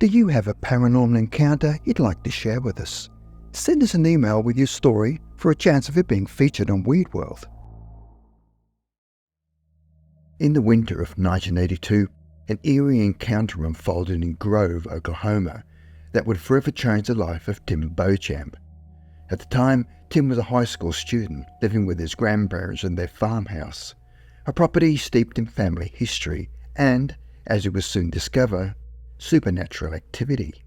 Do you have a paranormal encounter you'd like to share with us? Send us an email with your story for a chance of it being featured on Weird World. In the winter of 1982, an eerie encounter unfolded in Grove, Oklahoma, that would forever change the life of Tim Beauchamp. At the time, Tim was a high school student living with his grandparents in their farmhouse, a property steeped in family history and, as he would soon discover, supernatural activity.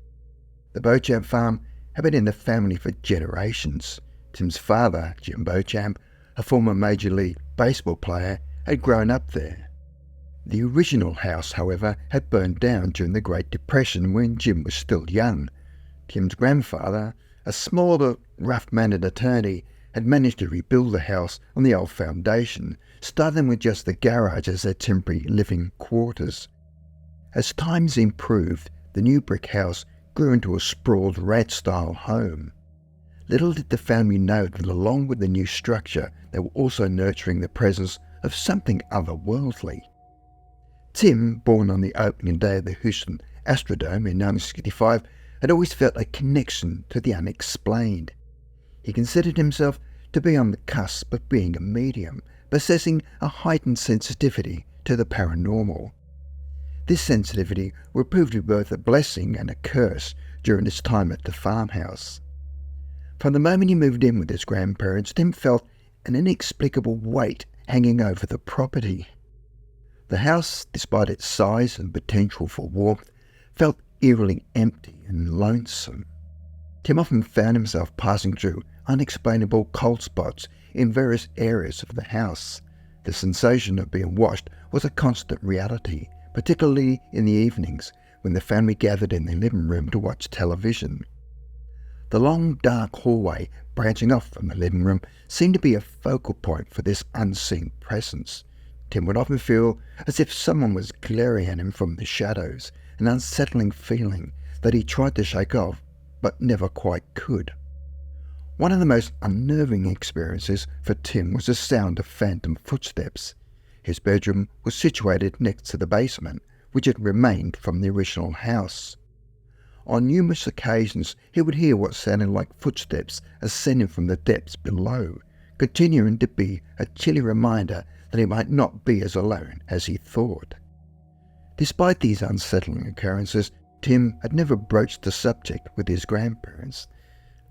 The Beauchamp farm had been in the family for generations. Tim's father, Jim Beauchamp, a former Major League Baseball player, had grown up there. The original house, however, had burned down during the Great Depression when Jim was still young. Tim's grandfather, a small but rough-mannered attorney, had managed to rebuild the house on the old foundation, starting with just the garage as their temporary living quarters. As times improved, the new brick house grew into a sprawled rat-style home. Little did the family know that along with the new structure, they were also nurturing the presence of something otherworldly. Tim, born on the opening day of the Houston Astrodome in 1965, had always felt a connection to the unexplained. He considered himself to be on the cusp of being a medium, possessing a heightened sensitivity to the paranormal. This sensitivity would prove to be both a blessing and a curse during his time at the farmhouse. From the moment he moved in with his grandparents, Tim felt an inexplicable weight hanging over the property. The house, despite its size and potential for warmth, felt eerily empty and lonesome. Tim often found himself passing through unexplainable cold spots in various areas of the house. The sensation of being watched was a constant reality, particularly in the evenings when the family gathered in the living room to watch television. The long, dark hallway branching off from the living room seemed to be a focal point for this unseen presence. Tim would often feel as if someone was glaring at him from the shadows, an unsettling feeling that he tried to shake off but never quite could. One of the most unnerving experiences for Tim was the sound of phantom footsteps. His bedroom was situated next to the basement, which had remained from the original house. On numerous occasions he would hear what sounded like footsteps ascending from the depths below, continuing to be a chilly reminder that he might not be as alone as he thought. Despite these unsettling occurrences, Tim had never broached the subject with his grandparents.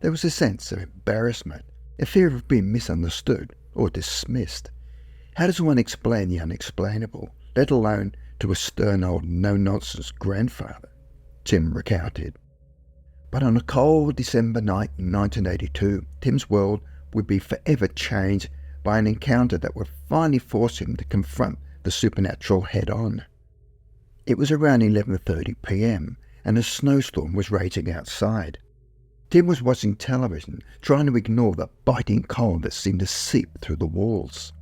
There was a sense of embarrassment, a fear of being misunderstood or dismissed. How does one explain the unexplainable, let alone to a stern old no-nonsense grandfather? Tim recounted. But on a cold December night in 1982, Tim's world would be forever changed by an encounter that would finally force him to confront the supernatural head-on. It was around 11:30 p.m. and a snowstorm was raging outside. Tim was watching television, trying to ignore the biting cold that seemed to seep through the walls.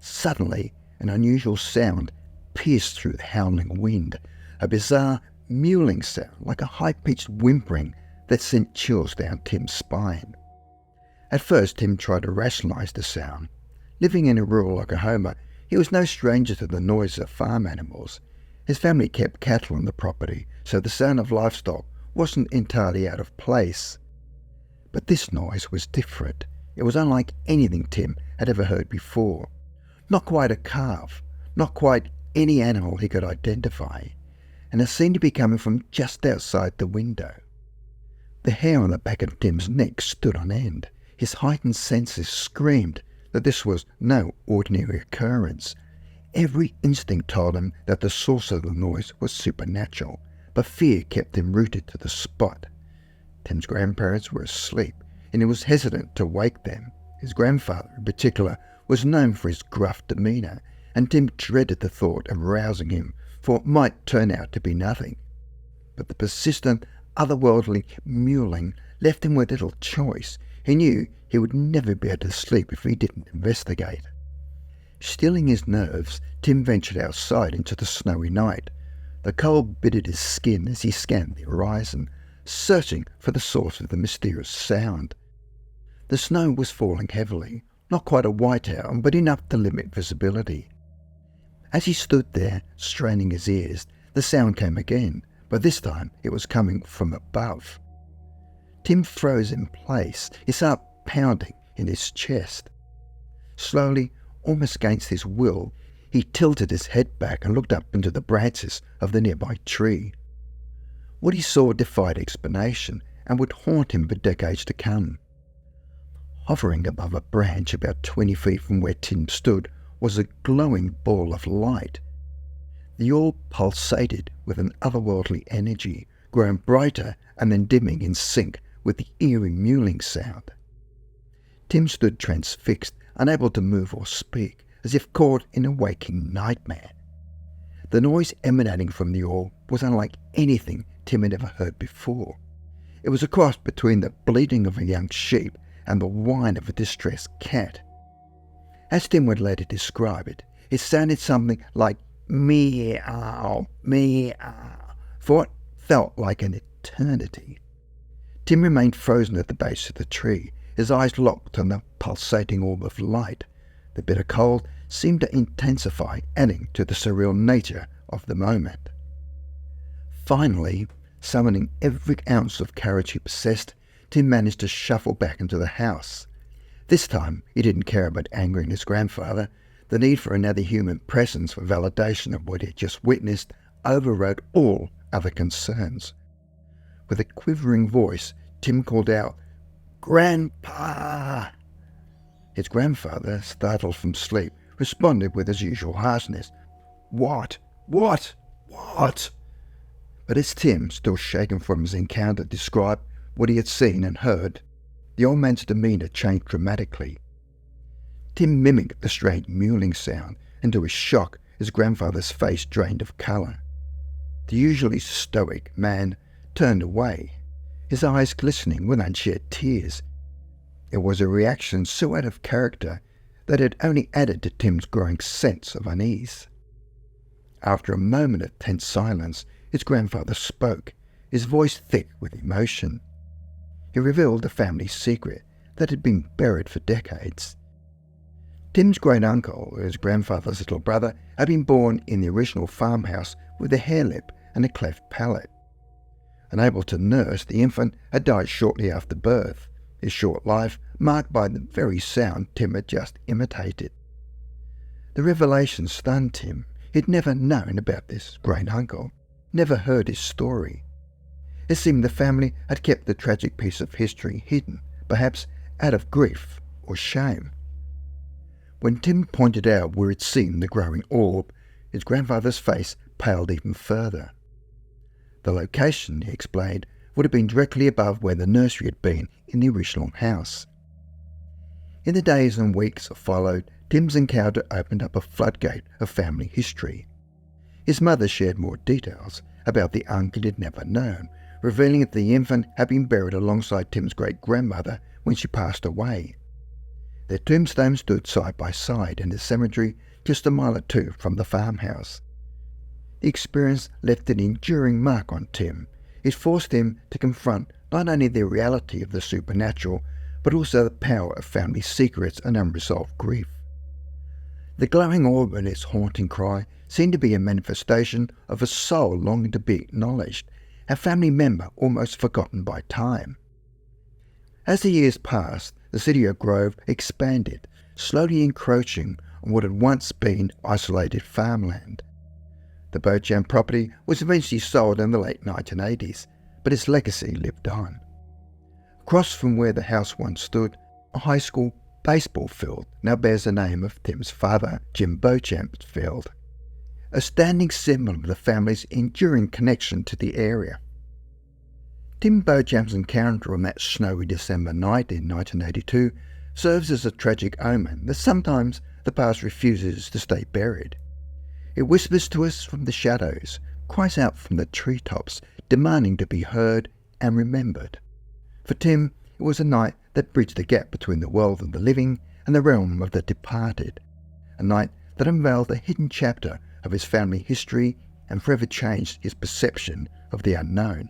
Suddenly, an unusual sound pierced through the howling wind, a bizarre mewling sound like a high-pitched whimpering that sent chills down Tim's spine. At first, Tim tried to rationalize the sound. Living in a rural Oklahoma, he was no stranger to the noise of farm animals. His family kept cattle on the property, so the sound of livestock wasn't entirely out of place. But this noise was different. It was unlike anything Tim had ever heard before. Not quite a calf, not quite any animal he could identify, and it seemed to be coming from just outside the window. The hair on the back of Tim's neck stood on end. His heightened senses screamed that this was no ordinary occurrence. Every instinct told him that the source of the noise was supernatural, but fear kept him rooted to the spot. Tim's grandparents were asleep, and he was hesitant to wake them. His grandfather, in particular, was known for his gruff demeanour, and Tim dreaded the thought of rousing him, for it might turn out to be nothing. But the persistent, otherworldly mewling left him with little choice. He knew he would never be able to sleep if he didn't investigate. Stilling his nerves, Tim ventured outside into the snowy night. The cold bitted his skin as he scanned the horizon, searching for the source of the mysterious sound. The snow was falling heavily, not quite a whiteout, but enough to limit visibility. As he stood there, straining his ears, the sound came again, but this time it was coming from above. Tim froze in place, his heart pounding in his chest. Slowly, almost against his will, he tilted his head back and looked up into the branches of the nearby tree. What he saw defied explanation and would haunt him for decades to come. Hovering above a branch about 20 feet from where Tim stood was a glowing ball of light. The orb pulsated with an otherworldly energy, growing brighter and then dimming in sync with the eerie mewling sound. Tim stood transfixed, unable to move or speak, as if caught in a waking nightmare. The noise emanating from the orb was unlike anything Tim had ever heard before. It was a cross between the bleating of a young sheep and the whine of a distressed cat. As Tim would later describe it, it sounded something like meow, meow, for what felt like an eternity. Tim remained frozen at the base of the tree, his eyes locked on the pulsating orb of light. The bitter cold seemed to intensify, adding to the surreal nature of the moment. Finally, summoning every ounce of courage he possessed, Tim managed to shuffle back into the house. This time, he didn't care about angering his grandfather. The need for another human presence for validation of what he had just witnessed overrode all other concerns. With a quivering voice, Tim called out, "Grandpa!" His grandfather, startled from sleep, responded with his usual harshness, What? What? But as Tim, still shaken from his encounter, described what he had seen and heard, the old man's demeanour changed dramatically. Tim mimicked the strange mewling sound, and to his shock, his grandfather's face drained of colour. The usually stoic man turned away, his eyes glistening with unshed tears. It was a reaction so out of character that it only added to Tim's growing sense of unease. After a moment of tense silence, his grandfather spoke, his voice thick with emotion. He revealed a family secret that had been buried for decades. Tim's great-uncle, his grandfather's little brother, had been born in the original farmhouse with a hair lip and a cleft palate. Unable to nurse, the infant had died shortly after birth, his short life marked by the very sound Tim had just imitated. The revelation stunned Tim. He'd never known about this great-uncle, never heard his story. It seemed the family had kept the tragic piece of history hidden, perhaps out of grief or shame. When Tim pointed out where he'd seen the growing orb, his grandfather's face paled even further. The location, he explained, would have been directly above where the nursery had been in the original house. In the days and weeks that followed, Tim's encounter opened up a floodgate of family history. His mother shared more details about the uncle he'd never known, revealing that the infant had been buried alongside Tim's great-grandmother when she passed away. Their tombstones stood side by side in the cemetery just a mile or two from the farmhouse. The experience left an enduring mark on Tim. It forced him to confront not only the reality of the supernatural, but also the power of family secrets and unresolved grief. The glowing orb and its haunting cry seemed to be a manifestation of a soul longing to be acknowledged, a family member almost forgotten by time. As the years passed, the city of Grove expanded, slowly encroaching on what had once been isolated farmland. The Beauchamp property was eventually sold in the late 1980s, but its legacy lived on. Across from where the house once stood, a high school baseball field now bears the name of Tim's father, Tim Beauchamp's field, a standing symbol of the family's enduring connection to the area. Tim Beauchamp's encounter on that snowy December night in 1982 serves as a tragic omen that sometimes the past refuses to stay buried. It whispers to us from the shadows, cries out from the treetops, demanding to be heard and remembered. For Tim, it was a night that bridged the gap between the world of the living and the realm of the departed, a night that unveiled a hidden chapter of his family history and forever changed his perception of the unknown.